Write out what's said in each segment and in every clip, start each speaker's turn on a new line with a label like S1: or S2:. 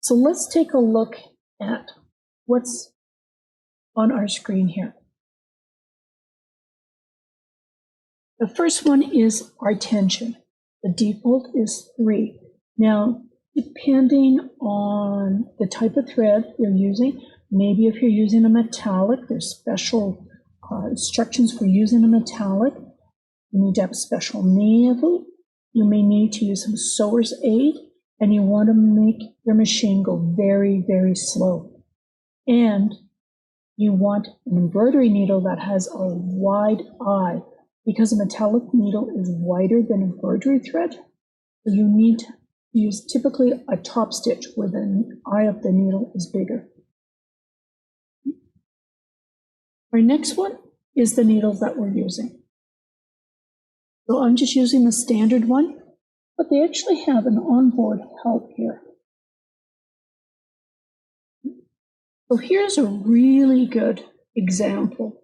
S1: So let's take a look at what's on our screen here. The first one is our tension. The default is 3. Now, depending on the type of thread you're using, maybe if you're using a metallic, there's special instructions for using a metallic. You need to have a special needle. You may need to use some sewer's aid, and you want to make your machine go very, very slow. And you want an embroidery needle that has a wide eye, because a metallic needle is wider than embroidery thread. So you need to use typically a top stitch where the eye of the needle is bigger. Our next one is the needles that we're using. So I'm just using the standard one, but they actually have an onboard help here. So here's a really good example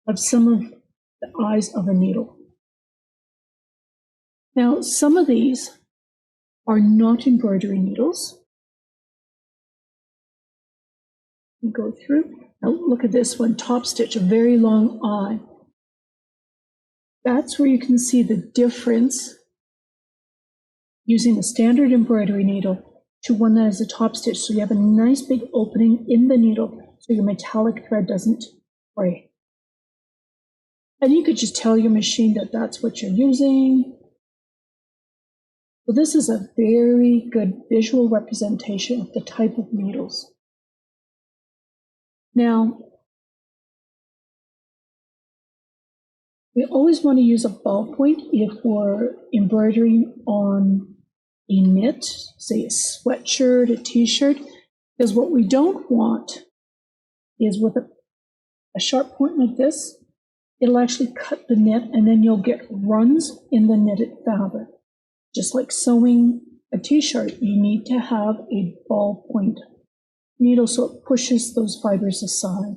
S1: of some of the eyes of a needle. Now, some of these are not embroidery needles. You go through. Now look at this one, top stitch, a very long eye. That's where you can see the difference using a standard embroidery needle to one that is a top stitch. So you have a nice big opening in the needle so your metallic thread doesn't fray. And you could just tell your machine that that's what you're using. So this is a very good visual representation of the type of needles. Now, we always want to use a ballpoint if we're embroidering on a knit, say a sweatshirt, a t-shirt, because what we don't want is with a sharp point like this, it'll actually cut the knit and then you'll get runs in the knitted fabric. Just like sewing a t-shirt, you need to have a ballpoint needle so it pushes those fibers aside.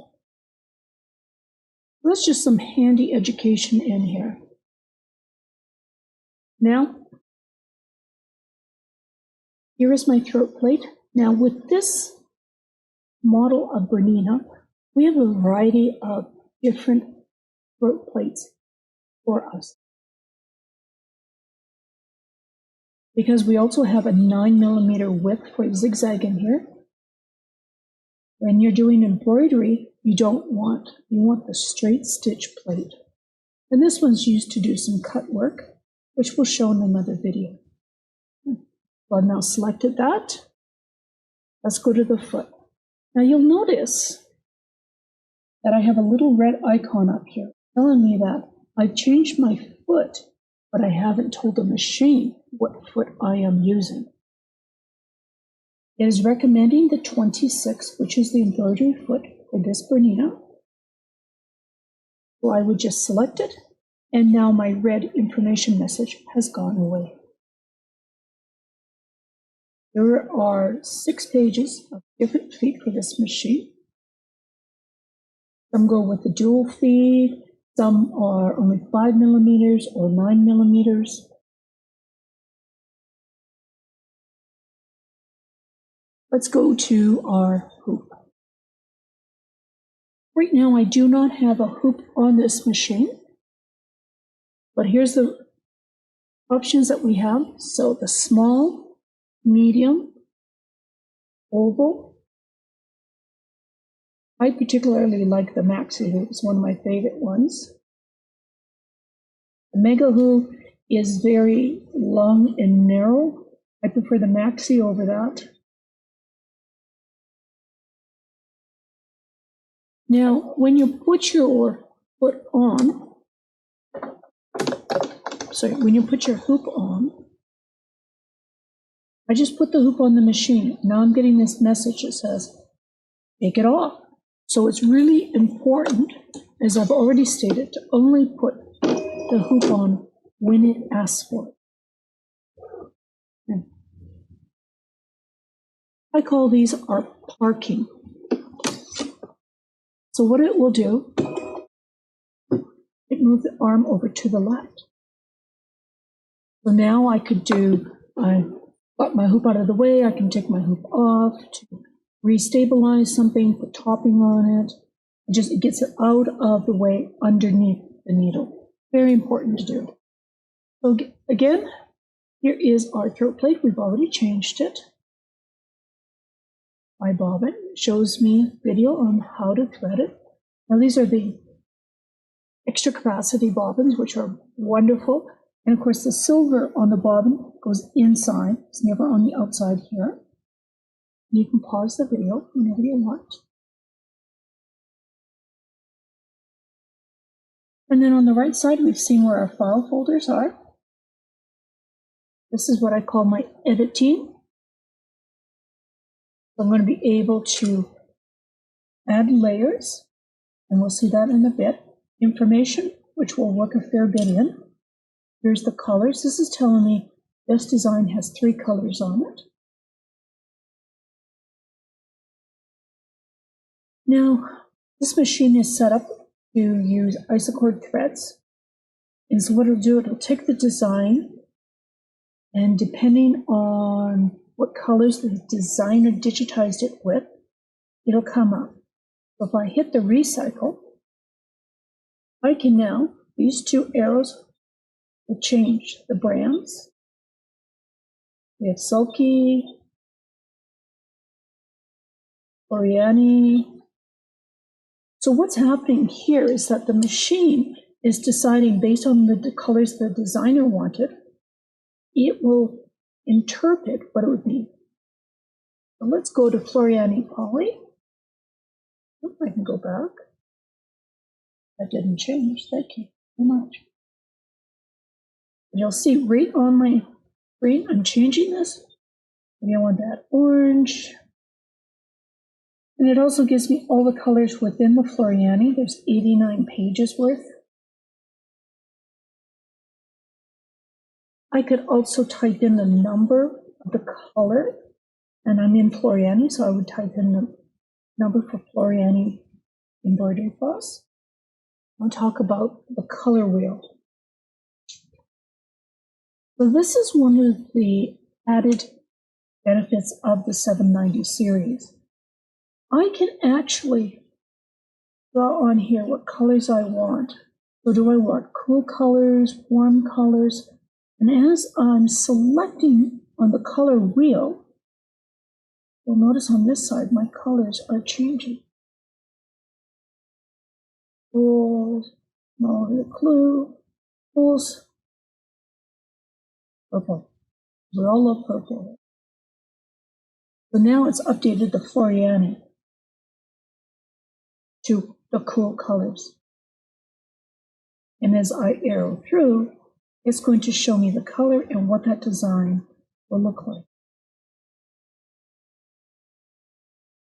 S1: That's just some handy education in here. Now, here is my throat plate. Now with this model of Bernina, we have a variety of different throat plates for us. Because we also have a 9mm width for zigzag in here. When you're doing embroidery, you want the straight stitch plate. And this one's used to do some cut work, which we'll show in another video. So I've now selected that. Let's go to the foot. Now you'll notice that I have a little red icon up here telling me that I've changed my foot, but I haven't told the machine what foot I am using. It is recommending the 26, which is the embroidery foot for this Bernina. So I would just select it, and now my red information message has gone away. There are 6 pages of different feet for this machine. Some go with the dual feed, some are only 5mm or 9mm. Let's go to our hoop. Right now I do not have a hoop on this machine, but here's the options that we have. So the small, medium, oval. I particularly like the maxi hoop, it's one of my favorite ones. The mega hoop is very long and narrow. I prefer the maxi over that. Now, when you put your foot on, when you put your hoop on, I just put the hoop on the machine. Now I'm getting this message that says, take it off. So it's really important, as I've already stated, to only put the hoop on when it asks for it. I call these our parking. So what it will do, it moves the arm over to the left. So now I could do a got my hoop out of the way, I can take my hoop off to restabilize something, put topping on it. It gets it out of the way underneath the needle. Very important to do. So again, here is our throat plate. We've already changed it. My bobbin shows me a video on how to thread it. Now these are the extra capacity bobbins, which are wonderful. And of course the silver on the bobbin goes inside. It's never on the outside here. You can pause the video whenever you want. And then on the right side, we've seen where our file folders are. This is what I call my edit team. So I'm going to be able to add layers, and we'll see that in a bit. Information, which will work a fair bit in. Here's the colors. This is telling me this design has 3 colors on it. Now, this machine is set up to use isocord threads. And so what it'll do, it'll take the design, and depending on what colors the designer digitized it with, it'll come up. So if I hit the recycle, I can now, these 2 arrows will change the brands. We have Sulky, Oriani. So what's happening here is that the machine is deciding based on the colors the designer wanted, it will interpret what it would be. So let's go to Floriani Poly. Oh, I can go back. That didn't change. Thank you very much. You'll see right on my screen, I'm changing this. Maybe I want that orange. And it also gives me all the colors within the Floriani. There's 89 pages worth. I could also type in the number of the color, and I'm in Floriani, so I would type in the number for Floriani embroidery floss. I'll talk about the color wheel. So this is one of the added benefits of the 790 series. I can actually draw on here what colors I want. So do I want cool colors, warm colors? And as I'm selecting on the color wheel, you'll notice on this side my colors are changing. Gold, the clue, pulse, purple. We all love purple. So now it's updated the Floriani to the cool colors. And as I arrow through, it's going to show me the color and what that design will look like.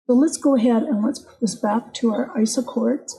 S1: So let's go ahead and let's put this back to our isocords.